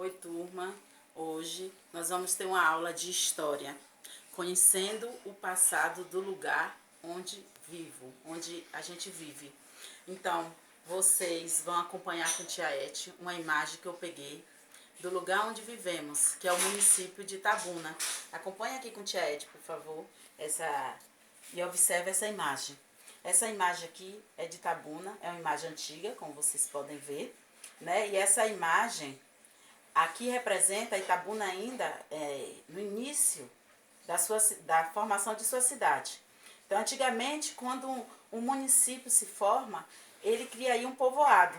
Oi, turma. Hoje nós vamos ter uma aula de história, conhecendo o passado do lugar onde a gente vive. Então, vocês vão acompanhar com tia Ete uma imagem que eu peguei do lugar onde vivemos, que é o município de Itabuna. Acompanhe aqui com tia Ete, por favor, e observe essa imagem. Essa imagem aqui é de Itabuna, é uma imagem antiga, como vocês podem ver, né? E essa imagem aqui representa Itabuna ainda no início da formação de sua cidade. Então, antigamente, quando um município se forma, ele cria aí um povoado,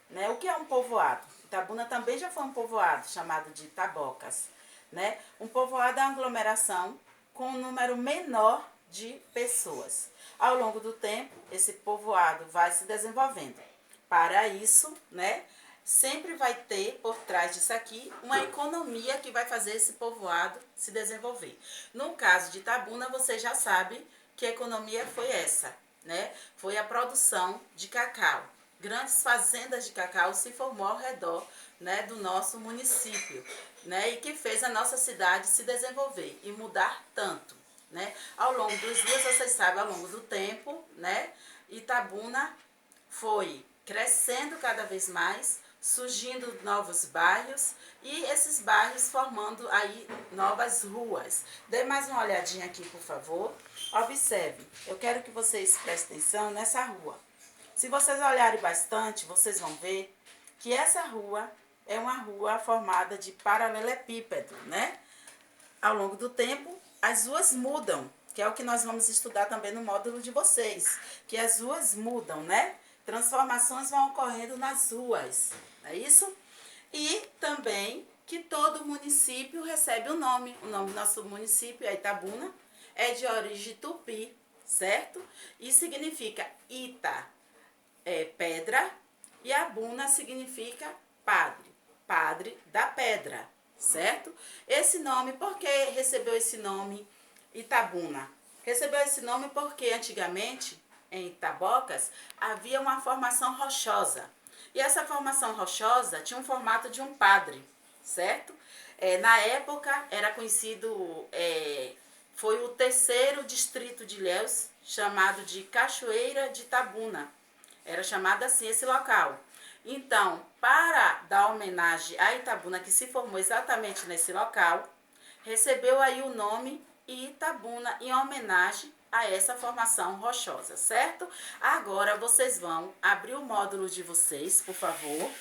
né? O que é um povoado? Itabuna também já foi um povoado, chamado de Itabocas, né? Um povoado é uma aglomeração com um número menor de pessoas. Ao longo do tempo, esse povoado vai se desenvolvendo. Para isso, né, sempre vai ter por trás disso aqui uma economia que vai fazer esse povoado se desenvolver. No caso de Itabuna, você já sabe que a economia foi essa, né? Foi a produção de cacau. Grandes fazendas de cacau se formou ao redor, né, do nosso município, né, e que fez a nossa cidade se desenvolver e mudar tanto, né? Ao longo dos dias, vocês sabem, ao longo do tempo, né, Itabuna foi crescendo cada vez mais, surgindo novos bairros e esses bairros formando aí novas ruas. Dê mais uma olhadinha aqui, por favor. Observe, eu quero que vocês prestem atenção nessa rua. Se vocês olharem bastante, vocês vão ver que essa rua é uma rua formada de paralelepípedo, né? Ao longo do tempo, as ruas mudam, que é o que nós vamos estudar também no módulo de vocês, que as ruas mudam, né? Transformações vão ocorrendo nas ruas, não é isso? E também que todo município recebe um nome. O nome do nosso município é Itabuna, é de origem tupi, certo? E significa Ita, pedra, e Abuna significa padre, padre da pedra, certo? Esse nome, por que recebeu esse nome Itabuna? Recebeu esse nome porque antigamente, em Itabocas, havia uma formação rochosa. E essa formação rochosa tinha um formato de um padre, certo? Na época, era conhecido, foi o terceiro distrito de Ilhéus, chamado de Cachoeira de Itabuna. Era chamado assim esse local. Então, para dar homenagem a Itabuna, que se formou exatamente nesse local, recebeu aí o nome Itabuna em homenagem a essa formação rochosa, certo? Agora vocês vão abrir o módulo de vocês, por favor,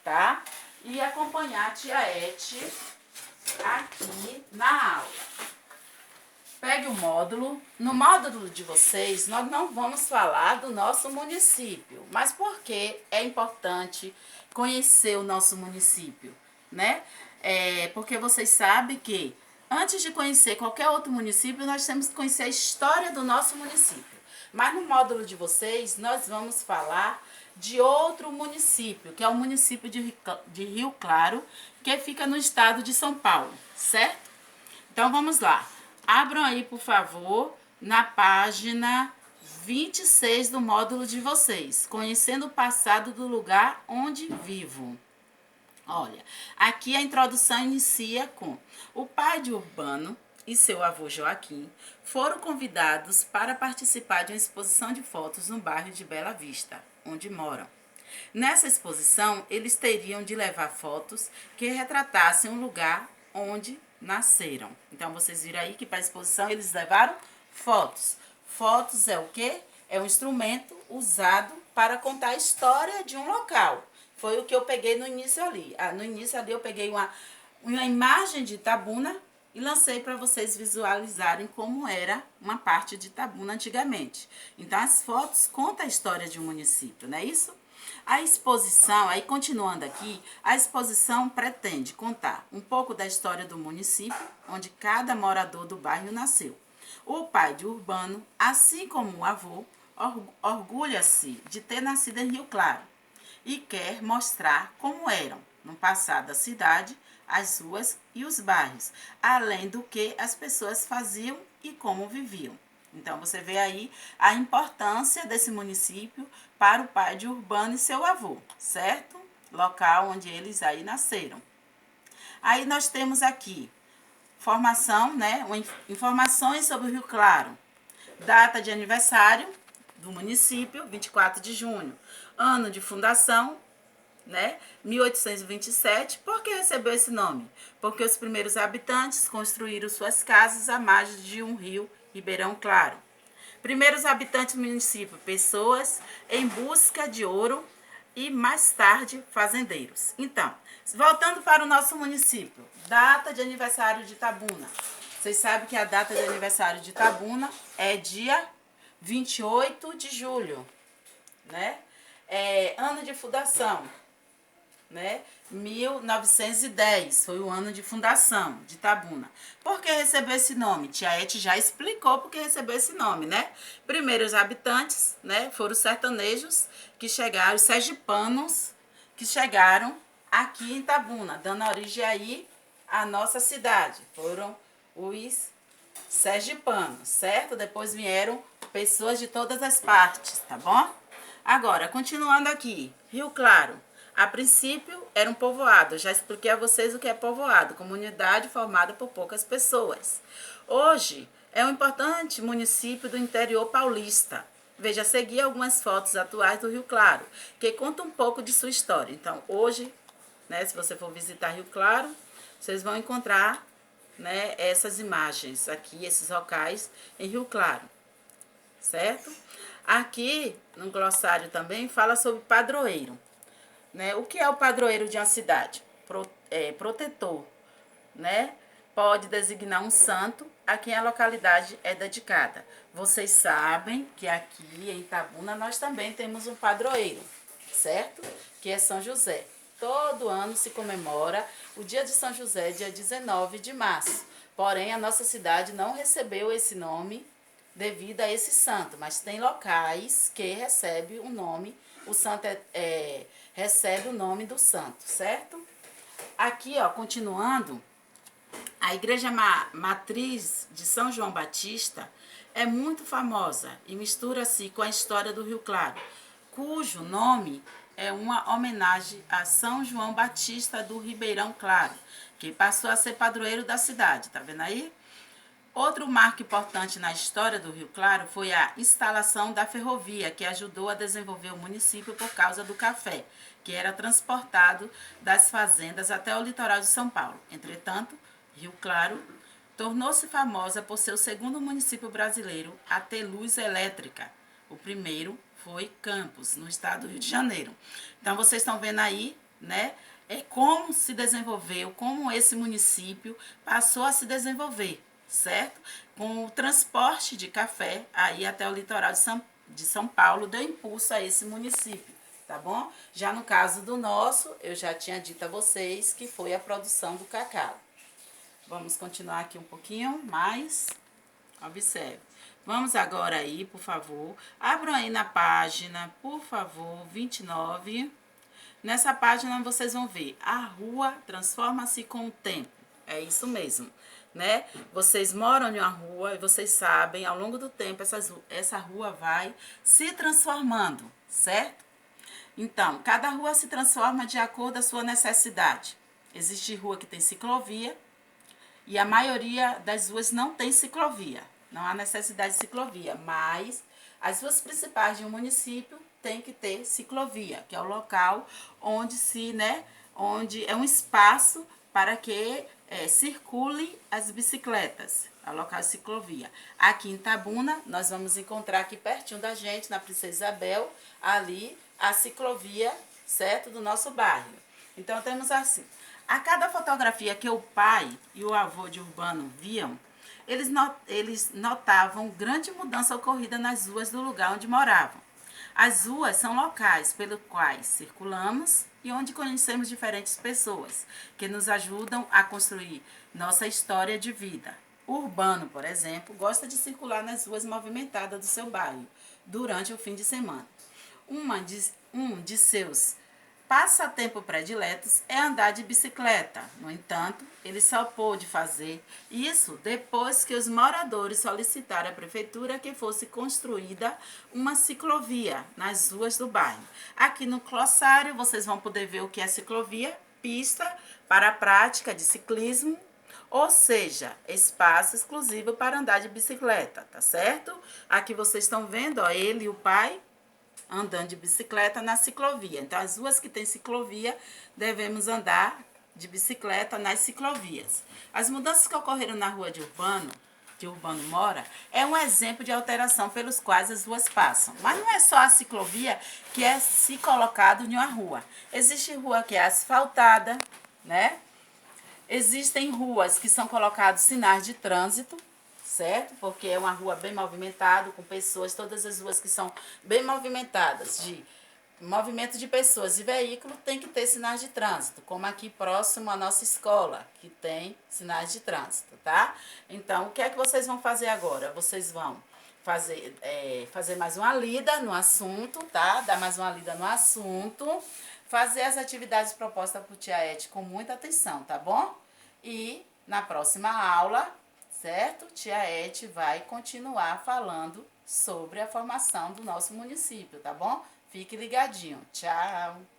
tá? E acompanhar a tia Ete aqui na aula. Pegue o módulo. No módulo de vocês, nós não vamos falar do nosso município. Mas por que é importante conhecer o nosso município, né? Porque vocês sabem que antes de conhecer qualquer outro município, nós temos que conhecer a história do nosso município. Mas no módulo de vocês, nós vamos falar de outro município, que é o município de Rio Claro, que fica no estado de São Paulo, certo? Então vamos lá. Abram aí, por favor, na página 26 do módulo de vocês, conhecendo o passado do lugar onde vivo. Olha, aqui a introdução inicia com: o pai de Urbano e seu avô Joaquim foram convidados para participar de uma exposição de fotos no bairro de Bela Vista, onde moram. Nessa exposição, eles teriam de levar fotos que retratassem o lugar onde nasceram. Então, vocês viram aí que para a exposição eles levaram fotos. Fotos é o quê? É um instrumento usado para contar a história de um local. Foi o que eu peguei no início ali. No início ali eu peguei uma imagem de Itabuna e lancei para vocês visualizarem como era uma parte de Itabuna antigamente. Então, as fotos contam a história de um município, não é isso? A exposição, aí continuando aqui, a exposição pretende contar um pouco da história do município, onde cada morador do bairro nasceu. O pai de Urbano, assim como o avô, orgulha-se de ter nascido em Rio Claro e quer mostrar como eram, no passado, a cidade, as ruas e os bairros, além do que as pessoas faziam e como viviam. Então, você vê aí a importância desse município para o pai de Urbano e seu avô, certo? Local onde eles aí nasceram. Aí nós temos aqui formação, né? Informações sobre o Rio Claro. Data de aniversário do município, 24 de junho. Ano de fundação, né? 1827. Por que recebeu esse nome? Porque os primeiros habitantes construíram suas casas à margem de um rio, Ribeirão Claro. Primeiros habitantes do município, pessoas em busca de ouro e mais tarde fazendeiros. Então, voltando para o nosso município, data de aniversário de Itabuna. Vocês sabem que a data de aniversário de Itabuna é dia 28 de julho, né? Ano de fundação, né? 1910 foi o ano de fundação de Itabuna. Por que recebeu esse nome? Tia Ete já explicou por que recebeu esse nome, né? Primeiros habitantes, né, foram os sertanejos que chegaram, os sergipanos que chegaram aqui em Itabuna, dando origem aí à nossa cidade. Foram os sergipanos, certo? Depois vieram pessoas de todas as partes, tá bom? Agora, continuando aqui, Rio Claro. A princípio, era um povoado. Eu já expliquei a vocês o que é povoado. Comunidade formada por poucas pessoas. Hoje, é um importante município do interior paulista. Veja a seguir algumas fotos atuais do Rio Claro, que contam um pouco de sua história. Então, hoje, né, se você for visitar Rio Claro, vocês vão encontrar, né, essas imagens aqui, esses locais em Rio Claro, certo? Aqui, no glossário também, fala sobre padroeiro. Né? O que é o padroeiro de uma cidade? Protetor, né? Pode designar um santo a quem a localidade é dedicada. Vocês sabem que aqui em Itabuna nós também temos um padroeiro, certo? Que é São José. Todo ano se comemora o dia de São José, dia 19 de março. Porém, a nossa cidade não recebeu esse nome devido a esse santo, mas tem locais que recebem o nome, o santo recebe o nome do santo, certo? Aqui, ó, continuando, a Igreja Matriz de São João Batista é muito famosa e mistura-se com a história do Rio Claro, cujo nome é uma homenagem a São João Batista do Ribeirão Claro, que passou a ser padroeiro da cidade, tá vendo aí? Outro marco importante na história do Rio Claro foi a instalação da ferrovia, que ajudou a desenvolver o município por causa do café, que era transportado das fazendas até o litoral de São Paulo. Entretanto, Rio Claro tornou-se famosa por ser o segundo município brasileiro a ter luz elétrica. O primeiro foi Campos, no estado do Rio de Janeiro. Então, vocês estão vendo aí, né? Como se desenvolveu, como esse município passou a se desenvolver, certo? Com o transporte de café aí até o litoral de São Paulo, deu impulso a esse município, tá bom? Já no caso do nosso, eu já tinha dito a vocês que foi a produção do cacau. Vamos continuar aqui um pouquinho mais. Observe. Vamos agora aí, por favor. Abram aí na página, por favor, 29. Nessa página vocês vão ver, a rua transforma-se com o tempo. É isso mesmo, né? Vocês moram em uma rua e vocês sabem, ao longo do tempo, essa rua vai se transformando, certo? Então, cada rua se transforma de acordo com a sua necessidade. Existe rua que tem ciclovia e a maioria das ruas não tem ciclovia. Não há necessidade de ciclovia, mas as ruas principais de um município tem que ter ciclovia, que é o local onde onde é um espaço para que circule as bicicletas, é o local de ciclovia. Aqui em Itabuna, nós vamos encontrar aqui pertinho da gente, na Princesa Isabel, ali a ciclovia, certo, do nosso bairro. Então, temos assim, a cada fotografia que o pai e o avô de Urbano viam, eles notavam grande mudança ocorrida nas ruas do lugar onde moravam. As ruas são locais pelos quais circulamos e onde conhecemos diferentes pessoas, que nos ajudam a construir nossa história de vida. O Urbano, por exemplo, gosta de circular nas ruas movimentadas do seu bairro durante o fim de semana. Um de seus passatempo prediletos é andar de bicicleta. No entanto, ele só pôde fazer isso depois que os moradores solicitaram à prefeitura que fosse construída uma ciclovia nas ruas do bairro. Aqui no glossário vocês vão poder ver o que é ciclovia, pista para a prática de ciclismo, ou seja, espaço exclusivo para andar de bicicleta, tá certo? Aqui vocês estão vendo, ó, ele e o pai andando de bicicleta na ciclovia. Então, as ruas que tem ciclovia, devemos andar de bicicleta nas ciclovias. As mudanças que ocorreram na rua de Urbano, que Urbano mora, é um exemplo de alteração pelos quais as ruas passam. Mas não é só a ciclovia que é se colocado em uma rua. Existe rua que é asfaltada, né? Existem ruas que são colocados sinais de trânsito, certo? Porque é uma rua bem movimentada, com pessoas, todas as ruas que são bem movimentadas, de movimento de pessoas e veículos, tem que ter sinais de trânsito, como aqui próximo à nossa escola, que tem sinais de trânsito, tá? Então, o que é que vocês vão fazer agora? Vocês vão fazer mais uma lida no assunto, tá? Dar mais uma lida no assunto, fazer as atividades propostas por tia Eti com muita atenção, tá bom? E na próxima aula, certo? Tia Eti vai continuar falando sobre a formação do nosso município, tá bom? Fique ligadinho. Tchau!